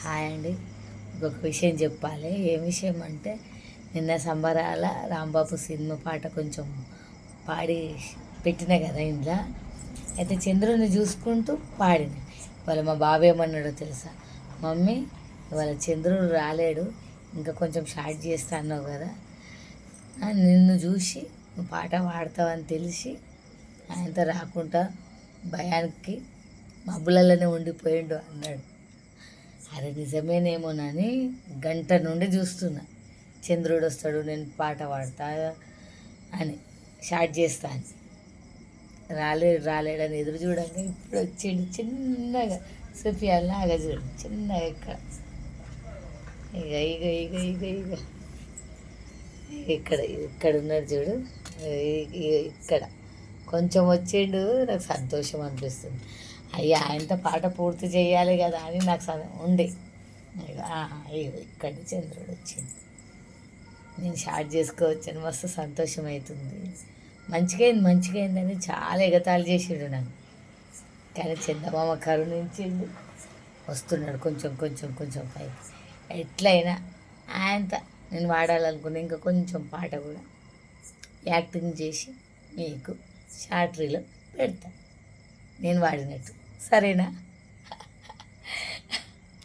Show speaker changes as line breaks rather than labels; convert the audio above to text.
Hi అండి. ఇంకొక విషయం చెప్పాలి. ఏం విషయం అంటే నిన్న సంబరాల రాంబాబు సినిమా పాట కొంచెం పాడి పెట్టిన కదా ఇంట్లో. అయితే చంద్రుని చూసుకుంటూ పాడిన. ఇవాళ మా బాబు ఏమన్నాడో తెలుసా, మమ్మీ ఇవాళ చంద్రుడు రాలేడు, ఇంకా కొంచెం షార్ట్ చేస్తా అన్నావు కదా, నిన్ను చూసి నువ్వు పాట పాడతావని తెలిసి ఆయనతో రాకుండా భయానికి మబ్బులలోనే ఉండిపోయిండు అన్నాడు. అరే నిజమేనేమోనని గంట నుండి చూస్తున్నా, చంద్రుడు వస్తాడు నేను పాట పాడతా అని, షార్ట్ చేస్తా అని. రాలేడని ఎదురు చూడంగా ఇప్పుడు వచ్చిండు చిన్నగా. సుఫియాల్లాగా చూడు చిన్నగా ఇక్కడ, ఇక ఇక ఇక ఇక ఇక ఇక్కడ ఇక్కడ ఉన్నాడు చూడు, ఇక్కడ కొంచెం వచ్చిండు. నాకు సంతోషం అనిపిస్తుంది. అయ్యా ఆయనతో పాట పూర్తి చేయాలి కదా అని నాకు ఉండే. అయ్యో ఇక్కడ చంద్రుడు వచ్చింది, నేను షార్ట్ చేసుకోవచ్చని మస్తు సంతోషం అవుతుంది. మంచిగా అయిందని చాలా ఎగతాళి చేసిండు నన్ను. కానీ చందమామ కరుణించిండు, వస్తున్నాడు కొంచెం కొంచెం కొంచెం పైకి. ఎట్లయినా ఆయనతో నేను వాడాలనుకున్న ఇంకా కొంచెం పాట కూడా యాక్టింగ్ చేసి మీకు షార్ట్ రీలో పెడతా నేను వాడినట్టు. సరేనా?